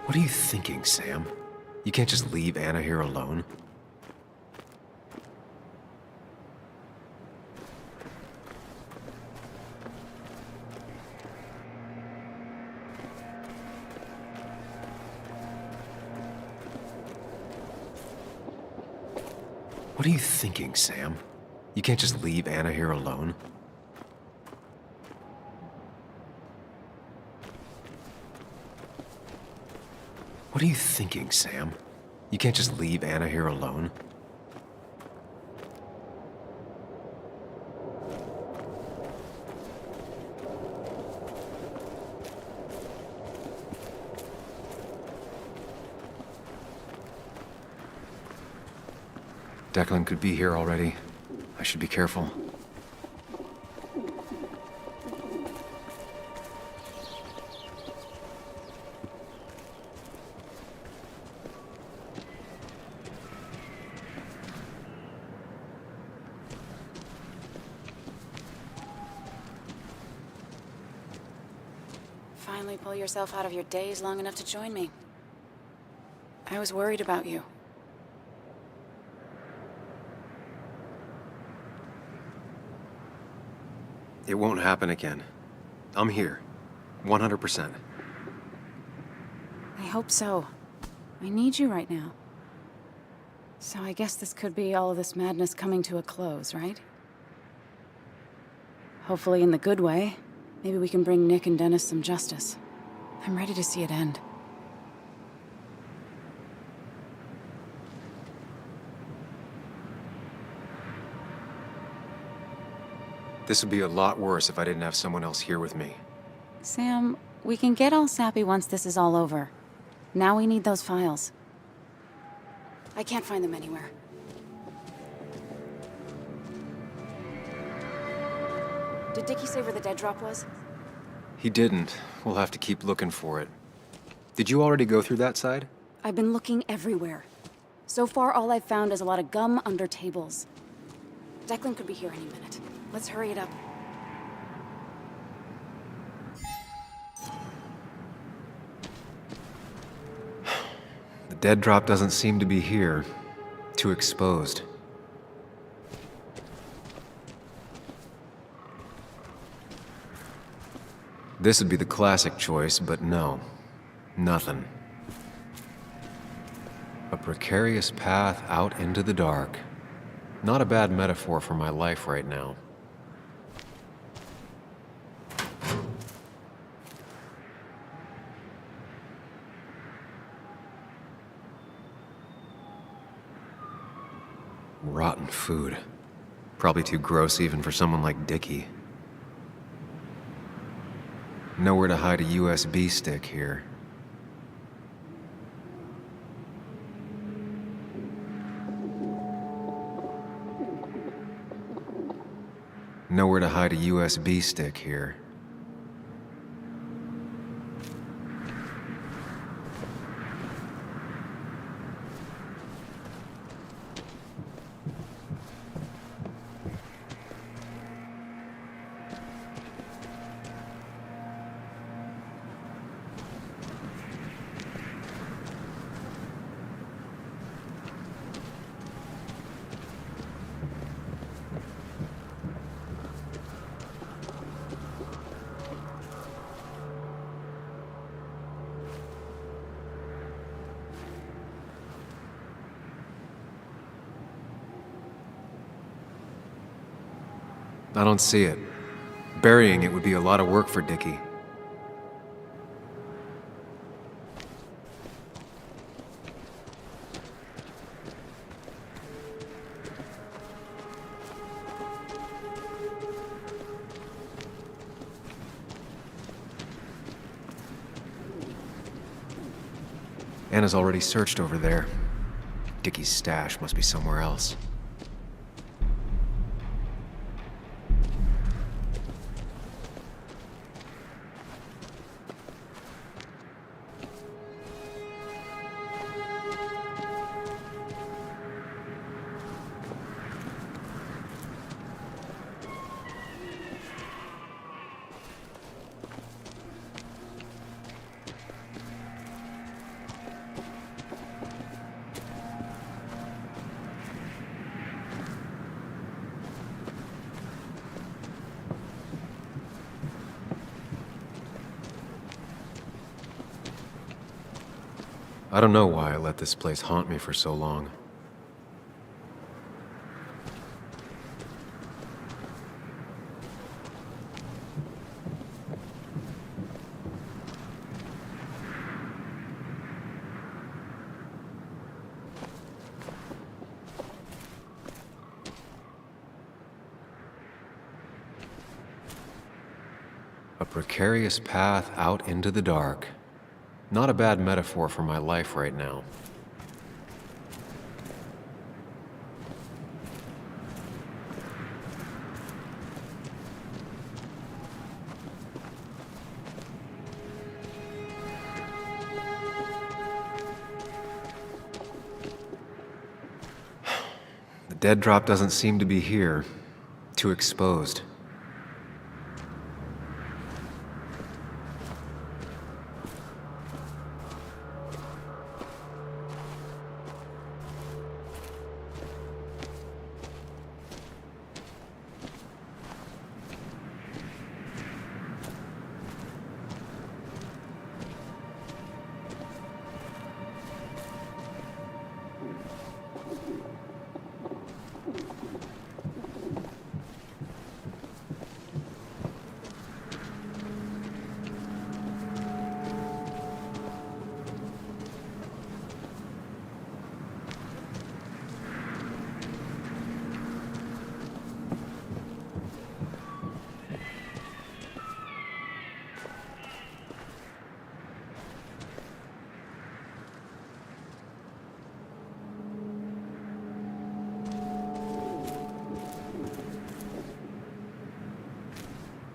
What are you thinking, Sam? You can't just leave Anna here alone. What are you thinking, Sam? You can't just leave Anna here alone. What are you thinking, Sam? You can't just leave Anna here alone. Declan could be here already. I should be careful. Finally pull yourself out of your daze long enough to join me. I was worried about you. It won't happen again. I'm here. 100%. I hope so. I need you right now. So I guess this could be all of this madness coming to a close, right? Hopefully in the good way. Maybe we can bring Nick and Dennis some justice. I'm ready to see it end. This would be a lot worse if I didn't have someone else here with me. Sam, we can get all sappy once this is all over. Now we need those files. I can't find them anywhere. Did Dickie say where the dead drop was? He didn't. We'll have to keep looking for it. Did you already go through that side? I've been looking everywhere. So far, all I've found is a lot of gum under tables. Declan could be here any minute. Let's hurry it up. The dead drop doesn't seem to be here. Too exposed. This would be the classic choice, but no. Nothing. A precarious path out into the dark. Not a bad metaphor for my life right now. Rotten food. Probably too gross even for someone like Dickie. Nowhere to hide a USB stick here. Nowhere to hide a USB stick here. I don't see it. Burying it would be a lot of work for Dickie. Anna's already searched over there. Dickie's stash must be somewhere else. I don't know why I let this place haunt me for so long. A precarious path out into the dark. Not a bad metaphor for my life right now. The dead drop doesn't seem to be here. Too exposed.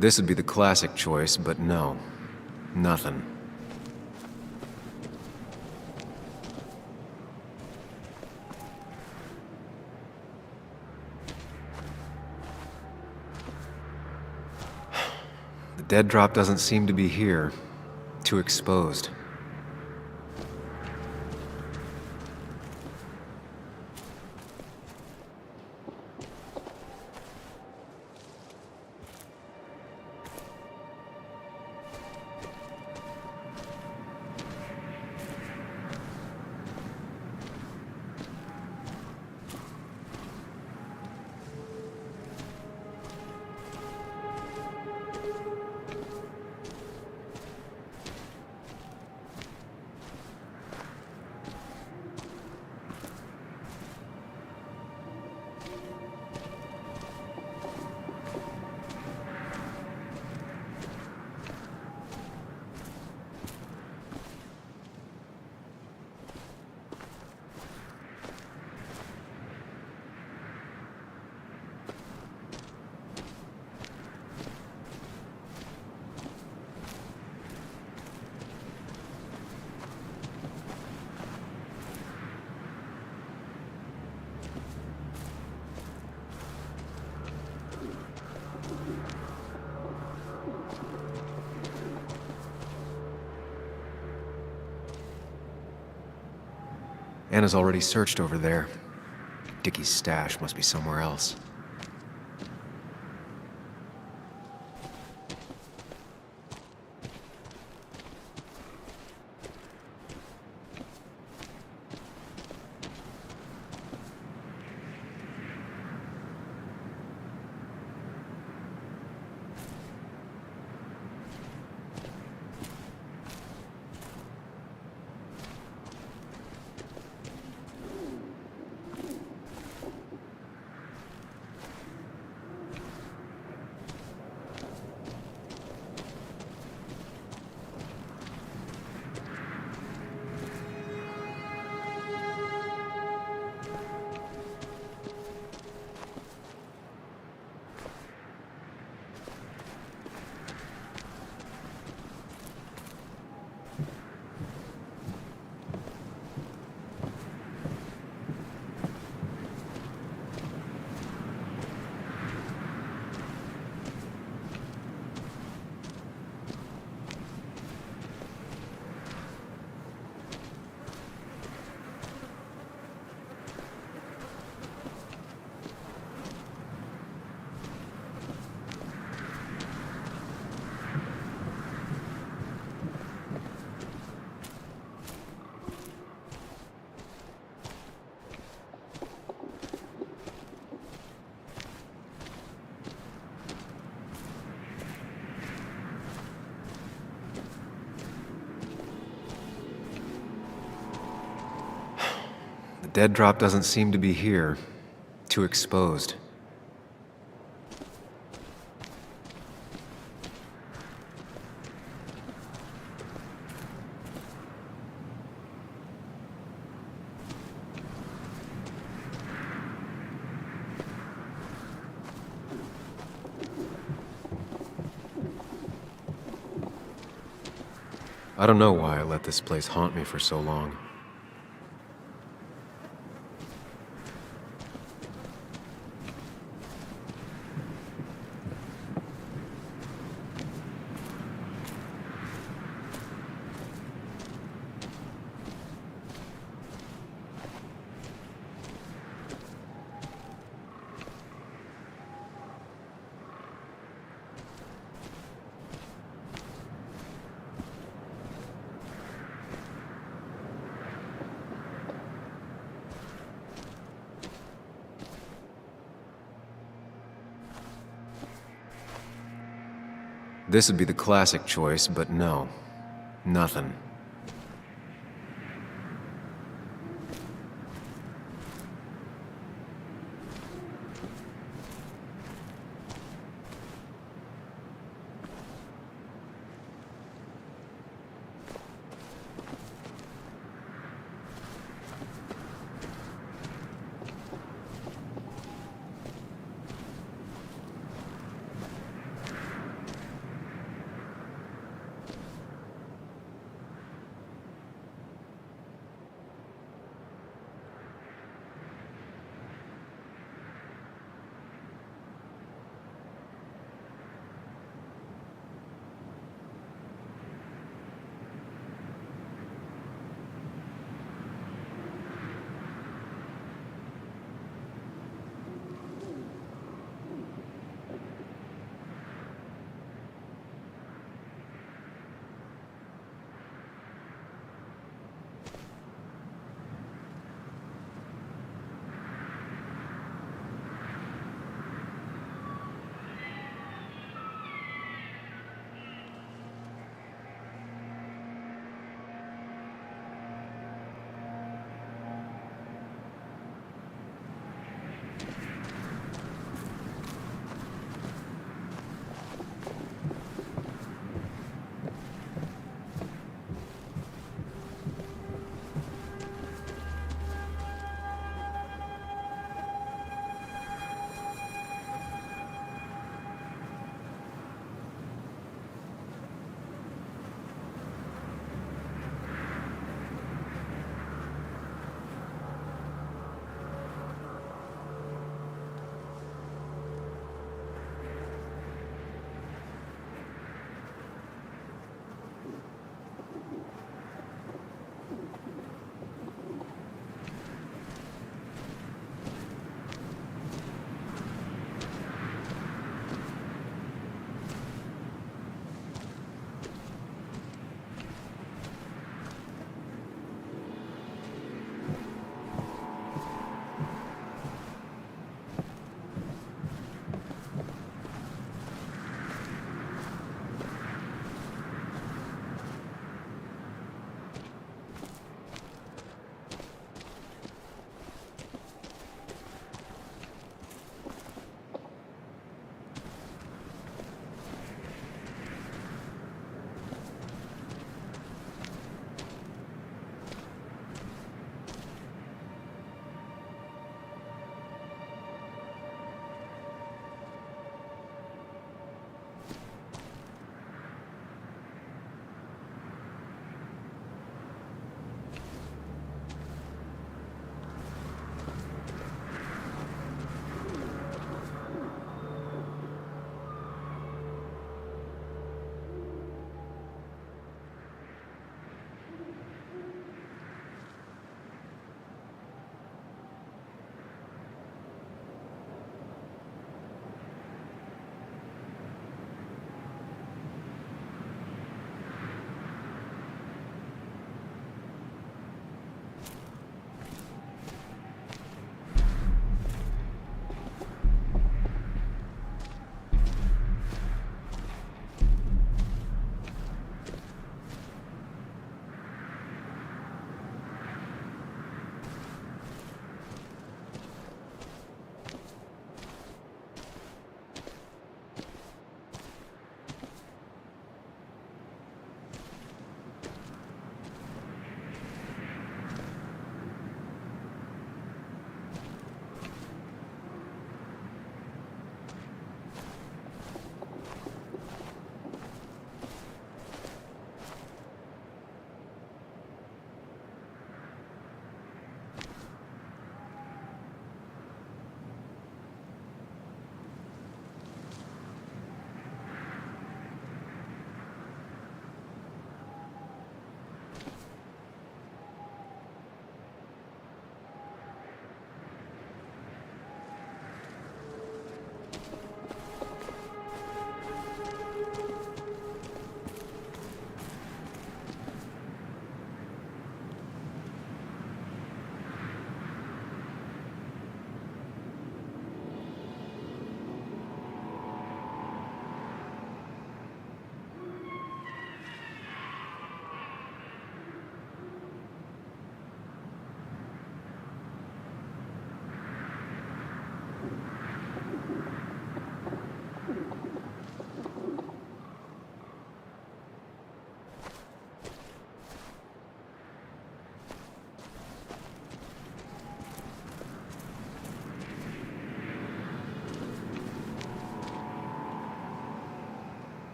This would be the classic choice, but no. Nothing. The dead drop doesn't seem to be here. Too exposed. Anna's already searched over there. Dickie's stash must be somewhere else. dead drop doesn't seem to be here. Too exposed. I don't know why I let this place haunt me for so long. This would be the classic choice, but no. Nothing.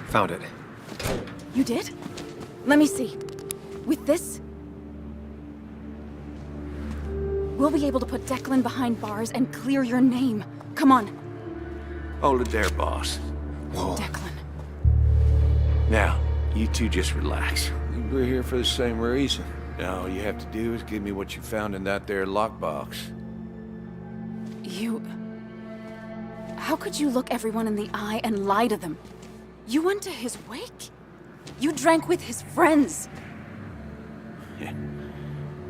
Found it. You did? Let me see. With this, we'll be able to put Declan behind bars and clear your name. Come on. Hold it there, boss. Declan. Now, you two just relax. We're here for the same reason. Now, all you have to do is give me what you found in that there lockbox. You... How could you look everyone in the eye and lie to them? You went to his wake? You drank with his friends. Yeah,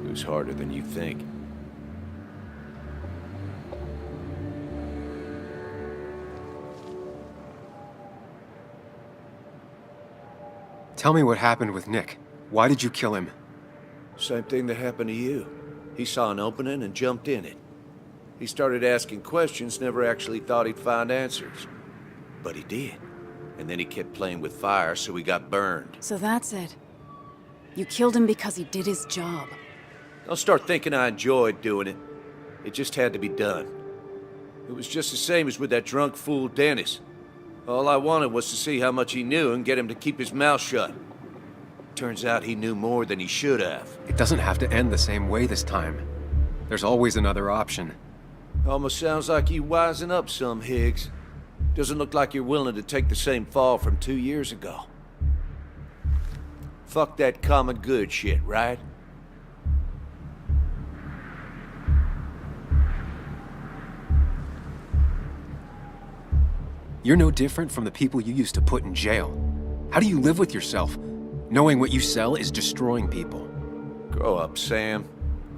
it was harder than you think. Tell me what happened with Nick. Why did you kill him? Same thing that happened to you. He saw an opening and jumped in it. He started asking questions, never actually thought he'd find answers. But he did. And then he kept playing with fire, so he got burned. So that's it. You killed him because he did his job. Don't start thinking I enjoyed doing it. It just had to be done. It was just the same as with that drunk fool Dennis. All I wanted was to see how much he knew and get him to keep his mouth shut. Turns out he knew more than he should have. It doesn't have to end the same way this time. There's always another option. Almost sounds like you wising up some, Higgs. Doesn't look like you're willing to take the same fall from 2 years ago. Fuck that common good shit, right? You're no different from the people you used to put in jail. How do you live with yourself, knowing what you sell is destroying people? Grow up, Sam.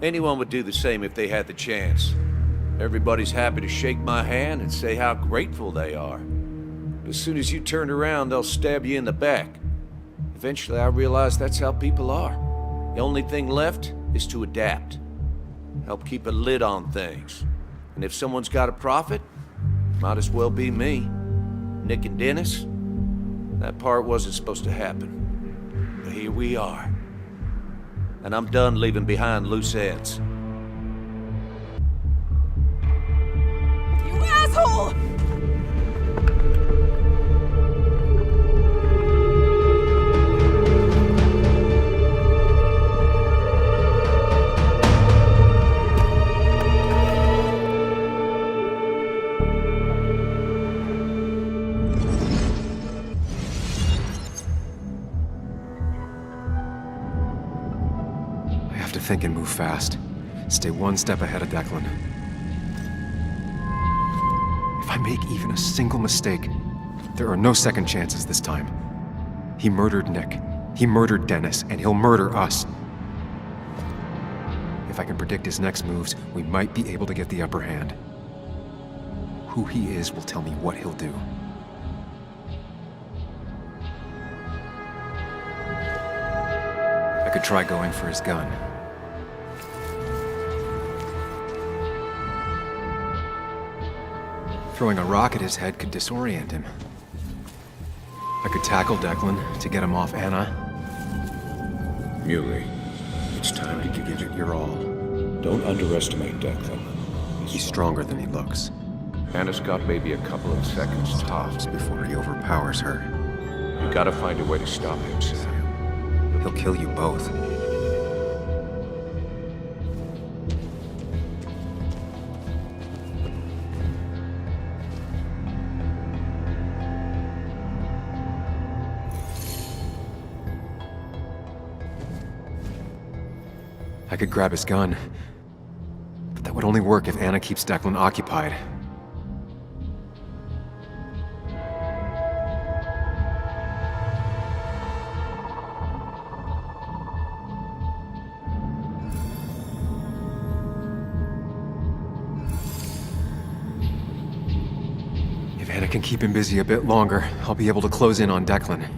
Anyone would do the same if they had the chance. Everybody's happy to shake my hand and say how grateful they are. But as soon as you turn around, they'll stab you in the back. Eventually, I realized that's how people are. The only thing left is to adapt. Help keep a lid on things. And if someone's got a profit, might as well be me. Nick and Dennis, that part wasn't supposed to happen. But here we are. And I'm done leaving behind loose ends. You asshole! I have to think and move fast. Stay one step ahead of Declan. If I make even a single mistake, there are no second chances this time. He murdered Nick. He murdered Dennis, and he'll murder us. If I can predict his next moves, we might be able to get the upper hand. Who he is will tell me what he'll do. I could try going for his gun. Throwing a rock at his head could disorient him. I could tackle Declan to get him off Anna. Muley, it's time to give it your all. Don't underestimate Declan. He's stronger than he looks. Anna's got maybe a couple of seconds tops. Before he overpowers her. You gotta find a way to stop him, Sam. He'll kill you both. I could grab his gun, but that would only work if Anna keeps Declan occupied. If Anna can keep him busy a bit longer, I'll be able to close in on Declan.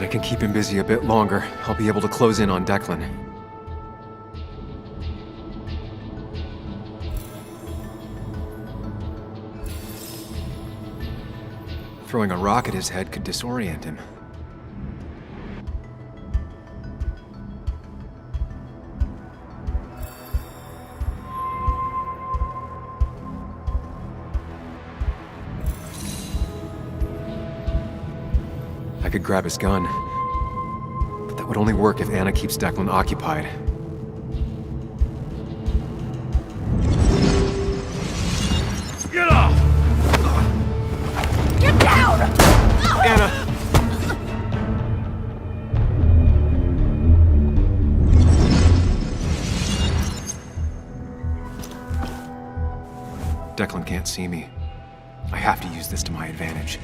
I can keep him busy a bit longer, I'll be able to close in on Declan. Throwing a rock at his head could disorient him. I could grab his gun, but that would only work if Anna keeps Declan occupied. Get off! Get down! Anna! Declan can't see me. I have to use this to my advantage.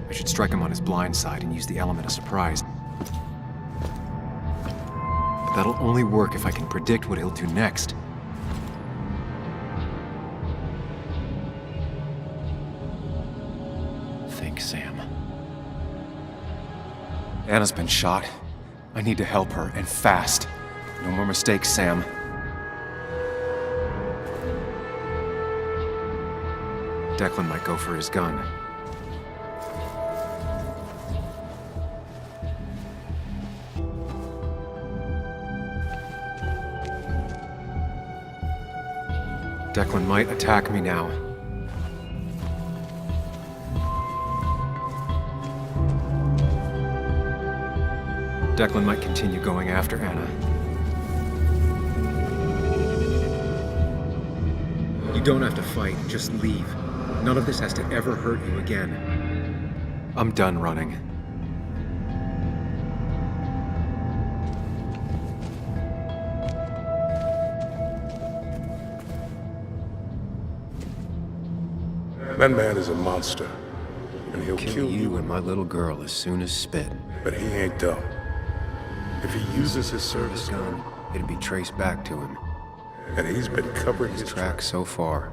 I should strike him on his blind side and use the element of surprise. But that'll only work if I can predict what he'll do next. Think, Sam. Anna's been shot. I need to help her, and fast. No more mistakes, Sam. Declan might go for his gun. Declan might attack me now. Declan might continue going after Anna. You don't have to fight, just leave. None of this has to ever hurt you again. I'm done running. That man is a monster, and he'll kill you and my little girl as soon as spit. But he ain't dumb. If he uses his service gun, It'd be traced back to him. and he's been covering His his tracks so far.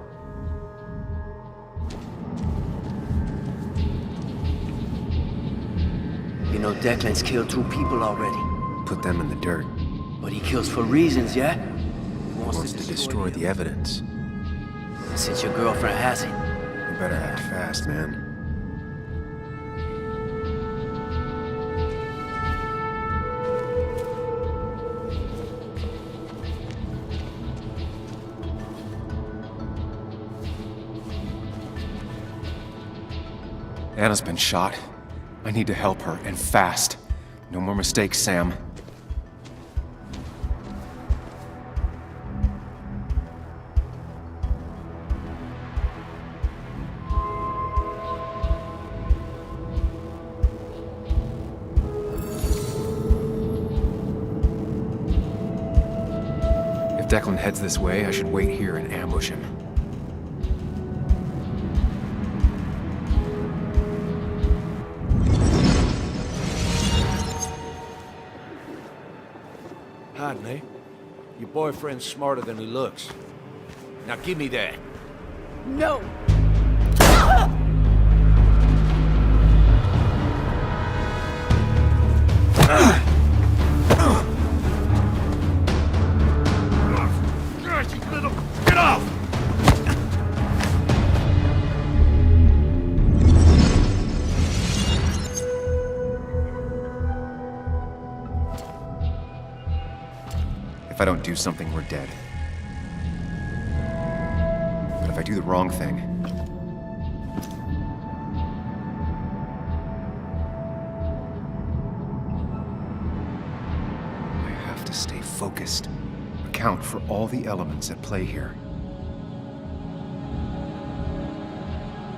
You know Declan's killed 2 people already. Put them in the dirt. But he kills for reasons, yeah? He Wants to destroy the evidence. Since your girlfriend has it. You better act fast, man. Anna's been shot. I need to help her, and fast. No more mistakes, Sam. If Declan heads this way, I should wait here and ambush him. Hiding, eh? Your boyfriend's smarter than he looks. Now give me that. No! Gosh, you little... Get off! If I don't do something, we're dead. But if I do the wrong thing... I have to stay focused. Account for all the elements at play here.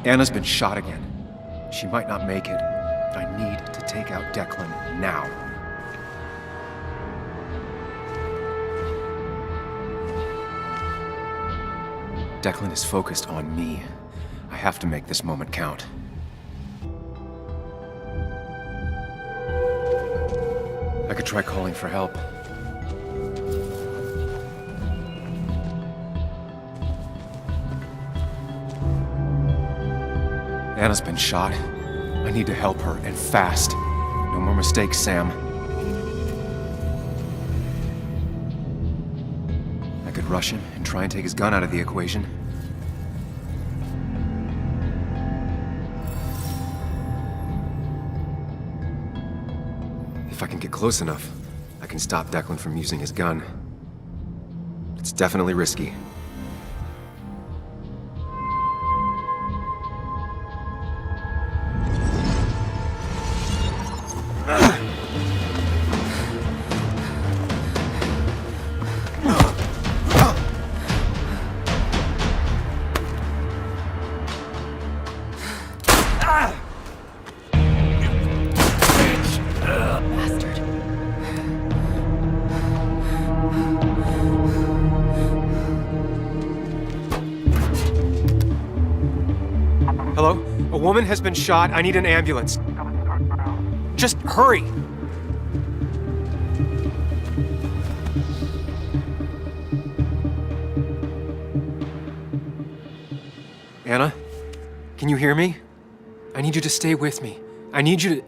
Anna's been shot again. She might not make it. I need to take out Declan now. Declan is focused on me. I have to make this moment count. I could try calling for help. Anna's been shot. I need to help her, and fast. No more mistakes, Sam. I could rush him and try and take his gun out of the equation. If I can get close enough, I can stop Declan from using his gun. It's definitely risky. What Bastard. Hello? A woman has been shot. I need an ambulance. Just hurry! Anna? Can you hear me? I need you to stay with me. I need you to...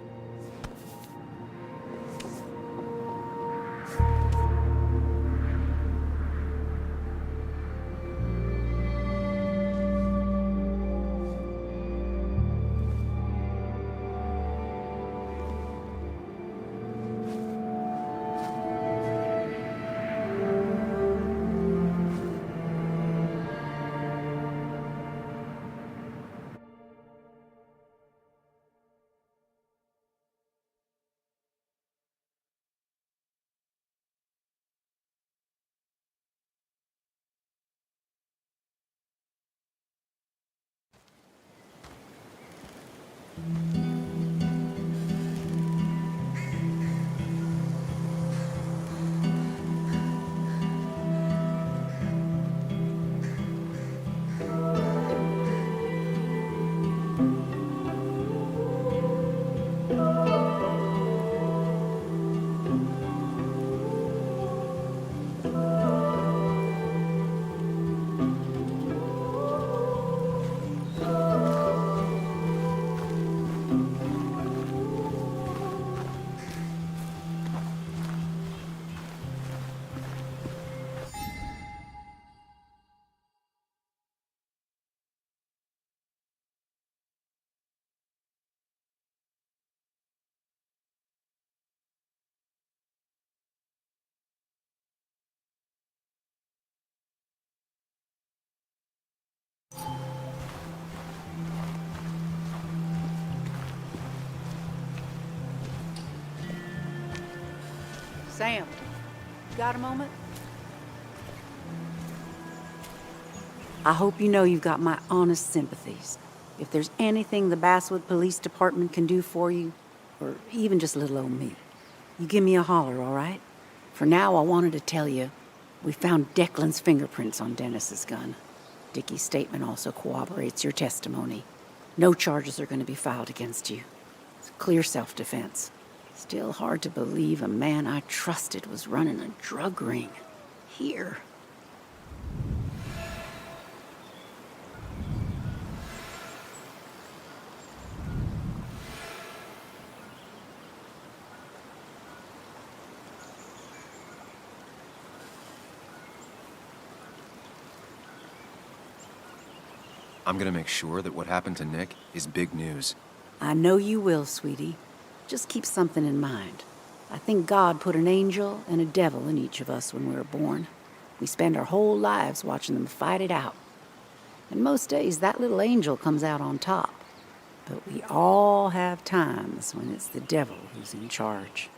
Sam, got a moment? I hope you know you've got my honest sympathies. If there's anything the Basswood Police Department can do for you, or even just little old me, you give me a holler, all right? For now, I wanted to tell you, we found Declan's fingerprints on Dennis's gun. Dickie's statement also corroborates your testimony. No charges are going to be filed against you. It's clear self-defense. Still hard to believe a man I trusted was running a drug ring. Here. I'm gonna make sure that what happened to Nick is big news. I know you will, sweetie. Just keep something in mind. I think God put an angel and a devil in each of us when we were born. We spend our whole lives watching them fight it out. And most days, that little angel comes out on top. But we all have times when it's the devil who's in charge.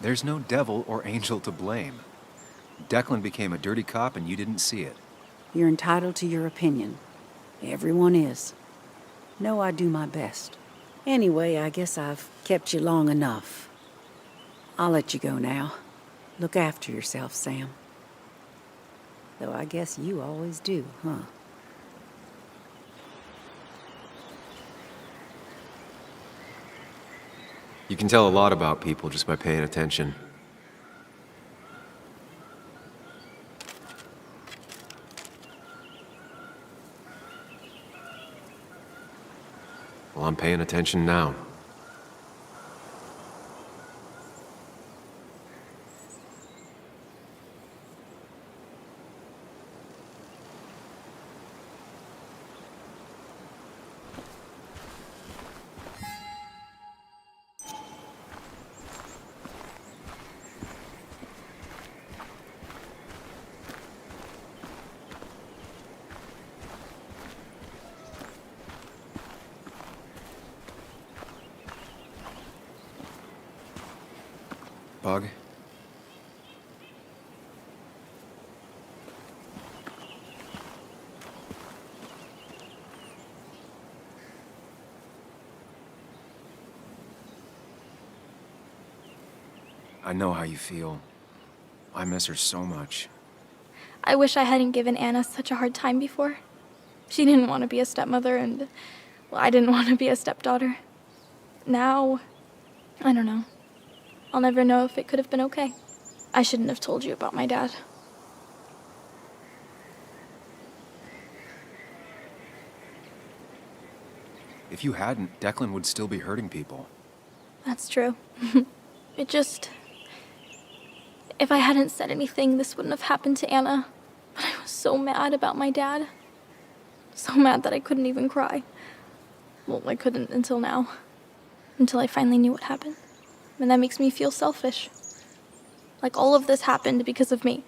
There's no devil or angel to blame. Declan became a dirty cop and you didn't see it. You're entitled to your opinion. Everyone is. No, I do my best. Anyway, I guess I've kept you long enough. I'll let you go now. Look after yourself, Sam. Though I guess you always do, huh? You can tell a lot about people just by paying attention. Well, I'm paying attention now. Bug? I know how you feel. I miss her so much. I wish I hadn't given Anna such a hard time before. She didn't want to be a stepmother, and, well, I didn't want to be a stepdaughter. Now, I don't know. I'll never know if it could have been okay. I shouldn't have told you about my dad. If you hadn't, Declan would still be hurting people. That's true. It just... If I hadn't said anything, this wouldn't have happened to Anna. But I was so mad about my dad. So mad that I couldn't even cry. Well, I couldn't until now. Until I finally knew what happened. And that makes me feel selfish. Like all of this happened because of me.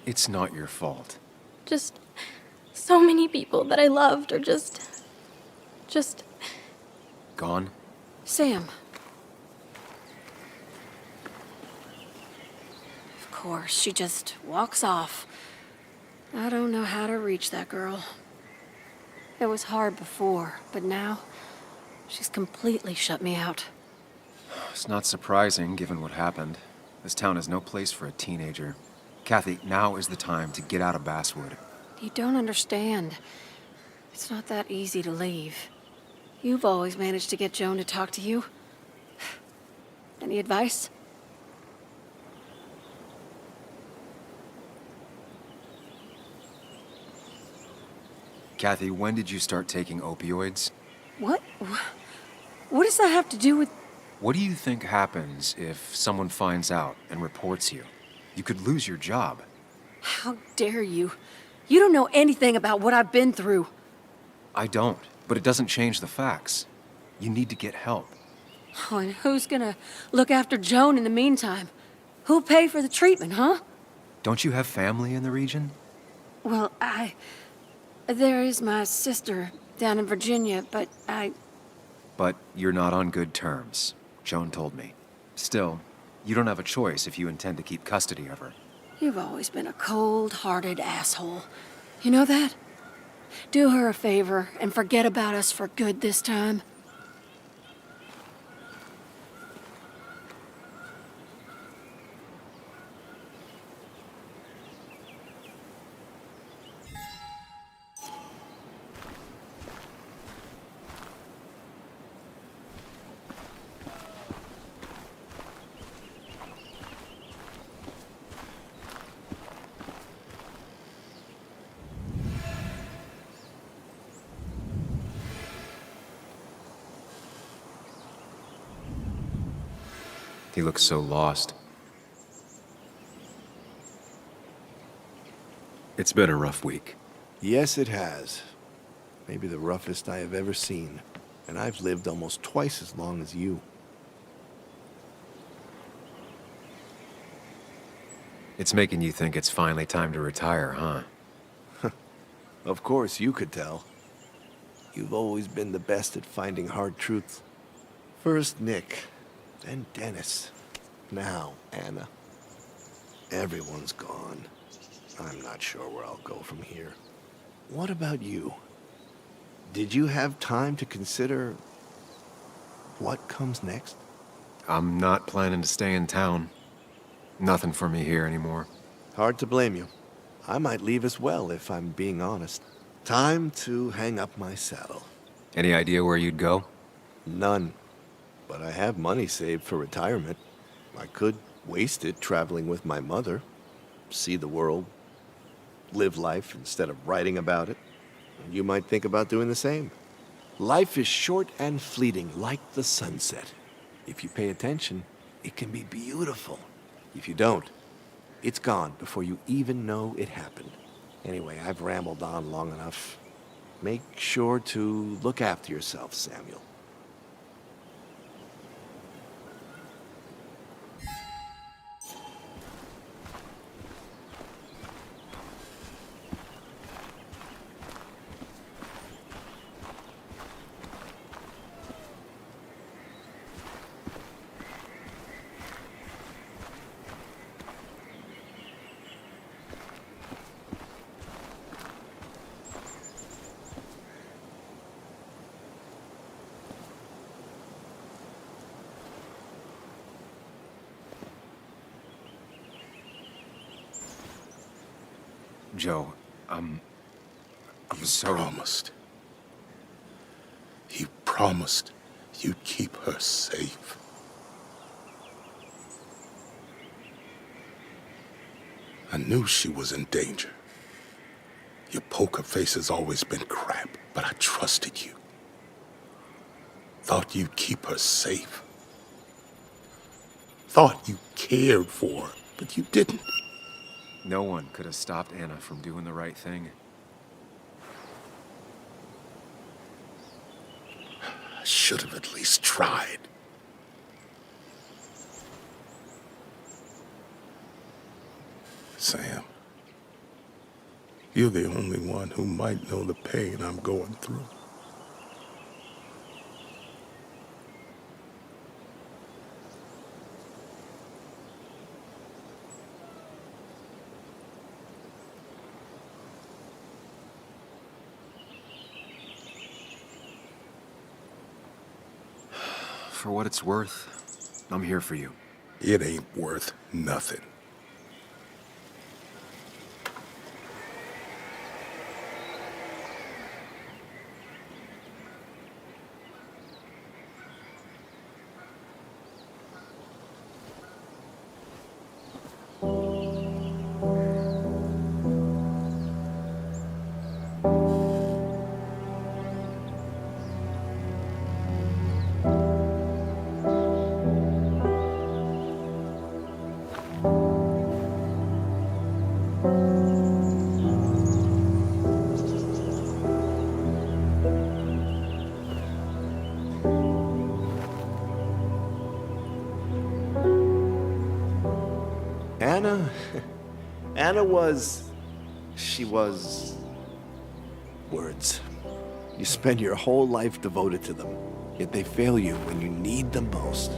It's not your fault. Just so many people that I loved are just... Gone? Sam. Of course, she just walks off. I don't know how to reach that girl. It was hard before, but now she's completely shut me out. It's not surprising, given what happened. This town is no place for a teenager. Kathy, now is the time to get out of Basswood. You don't understand. It's not that easy to leave. You've always managed to get Joan to talk to you. Any advice? Kathy, when did you start taking opioids? What? What does that have to do with... What do you think happens if someone finds out and reports you? You could lose your job. How dare you? You don't know anything about what I've been through. I don't, but it doesn't change the facts. You need to get help. Oh, and who's gonna look after Joan in the meantime? Who'll pay for the treatment, huh? Don't you have family in the region? Well, there is my sister down in Virginia, but But you're not on good terms, Joan told me. Still, you don't have a choice if you intend to keep custody of her. You've always been a cold-hearted asshole. You know that? Do her a favor and forget about us for good this time. He looks so lost. It's been a rough week. Yes, it has. Maybe the roughest I have ever seen. And I've lived almost twice as long as you. It's making you think it's finally time to retire, huh? Of course, you could tell. You've always been the best at finding hard truths. First Nick, then Dennis, now Anna. Everyone's gone. I'm not sure where I'll go from here. What about you? Did you have time to consider what comes next? I'm not planning to stay in town. Nothing for me here anymore. Hard to blame you. I might leave as well, if I'm being honest. Time to hang up my saddle. Any idea where you'd go? None. But I have money saved for retirement. I could waste it traveling with my mother, see the world, live life instead of writing about it. And you might think about doing the same. Life is short and fleeting, like the sunset. If you pay attention, it can be beautiful. If you don't, it's gone before you even know it happened. Anyway, I've rambled on long enough. Make sure to look after yourself, Samuel. Joe, I'm You so... promised. You promised you'd keep her safe. I knew she was in danger. Your poker face has always been crap, but I trusted you. Thought you'd keep her safe. Thought you cared for her, but you didn't. No one could have stopped Anna from doing the right thing. I should have at least tried. Sam, you're the only one who might know the pain I'm going through. For what it's worth, I'm here for you. It ain't worth nothing. Anna was... she was... words. You spend your whole life devoted to them, yet they fail you when you need them most.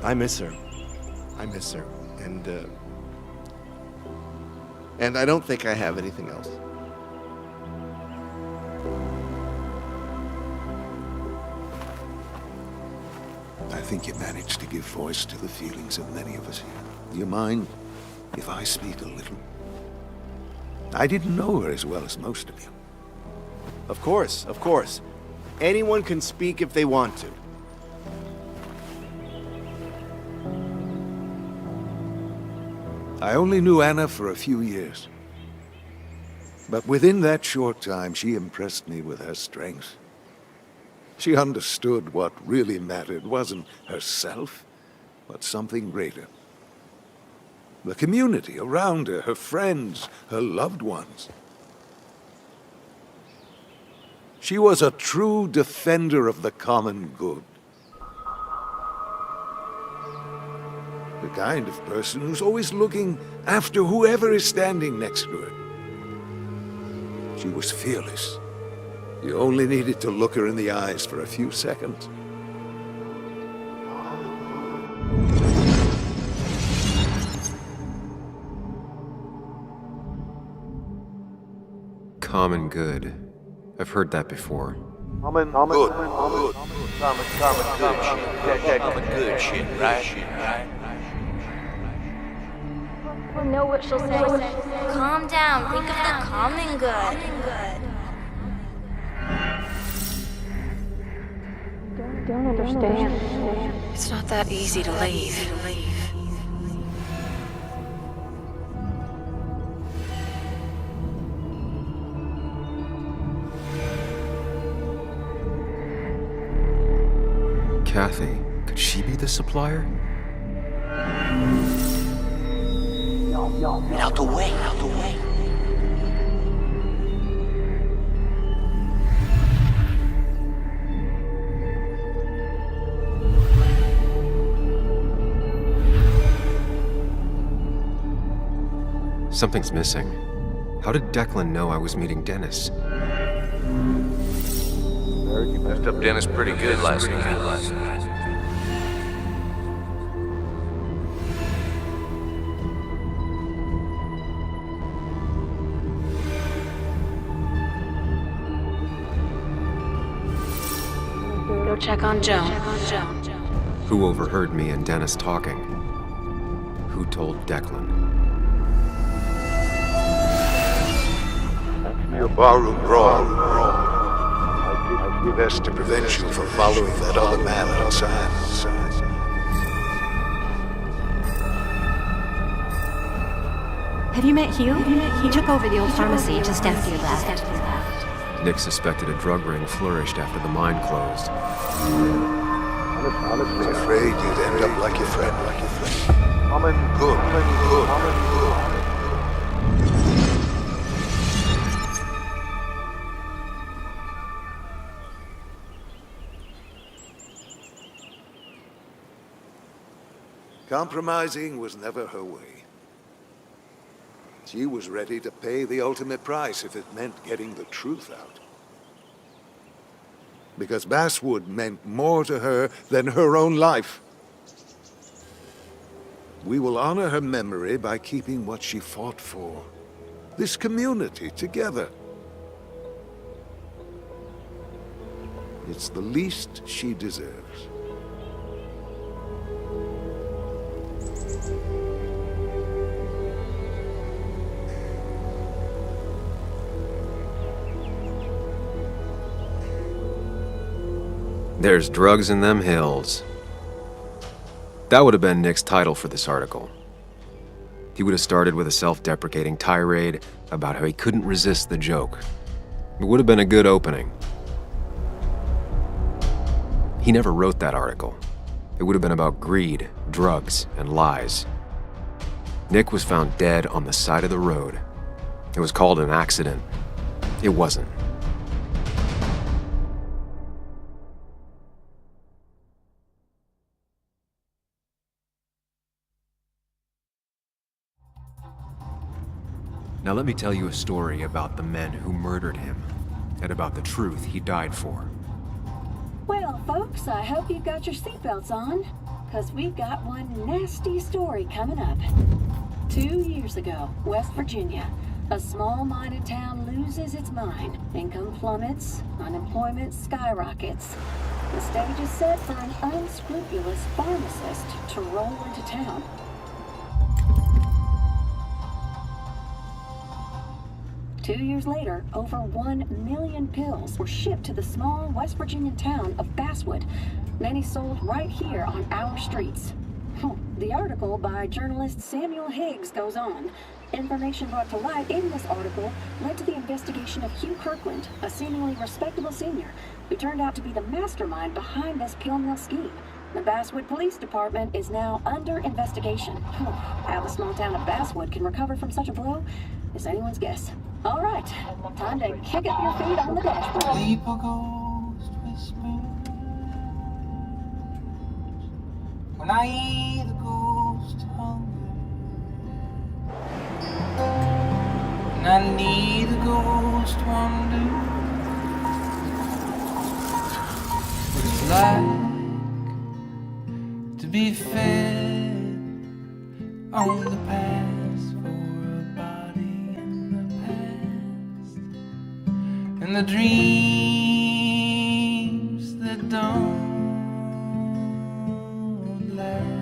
I miss her. I miss her. And I don't think I have anything else. I think you managed to give voice to the feelings of many of us here. Do you mind if I speak a little? I didn't know her as well as most of you. Of course, of course. Anyone can speak if they want to. I only knew Anna for a few years. But within that short time, she impressed me with her strength. She understood what really mattered wasn't herself, but something greater. The community around her, her friends, her loved ones. She was a true defender of the common good. The kind of person who's always looking after whoever is standing next to her. She was fearless. You only needed to look her in the eyes for a few seconds. Common good. I've heard that before. Common good shit, right? I know what she'll say. Calm down. Think of the common good. Don't understand. It's not that easy to leave. Kathy, could she be the supplier? Out the way, out the way. Something's missing. How did Declan know I was meeting Dennis? You messed up Dennis pretty good last night. Go check on Joan. Who overheard me and Dennis talking? Who told Declan? Your borrowed brawl. Best to prevent you from following that other man outside. Have you met Hugh? He took over the old pharmacy just after you left. Nick suspected a drug ring flourished after the mine closed. I was afraid you'd end up like your friend. Good. Compromising was never her way. She was ready to pay the ultimate price if it meant getting the truth out. Because Basswood meant more to her than her own life. We will honor her memory by keeping what she fought for. This community together. It's the least she deserves. There's drugs in them hills. That would have been Nick's title for this article. He would have started with a self-deprecating tirade about how he couldn't resist the joke. It would have been a good opening. He never wrote that article. It would have been about greed, drugs, and lies. Nick was found dead on the side of the road. It was called an accident. It wasn't. Now let me tell you a story about the men who murdered him, and about the truth he died for. Well, folks, I hope you've got your seatbelts on, because we've got one nasty story coming up. 2 years ago, West Virginia, a small mining town loses its mine. Income plummets, unemployment skyrockets. The stage is set for an unscrupulous pharmacist to roll into town. Two years later, over 1 million pills were shipped to the small West Virginian town of Basswood, many sold right here on our streets. The article by journalist Samuel Higgs goes on. Information brought to light in this article led to the investigation of Hugh Kirkland, a seemingly respectable senior, who turned out to be the mastermind behind this pill mill scheme. The Basswood Police Department is now under investigation. How the small town of Basswood can recover from such a blow is anyone's guess. All right, time to kick up your feet on the dashboard. People ghost whisper when I hear the ghost hunger, and I need the ghost wonder what it's like to be fed on the past for a body in the past, and the dreams that don't last.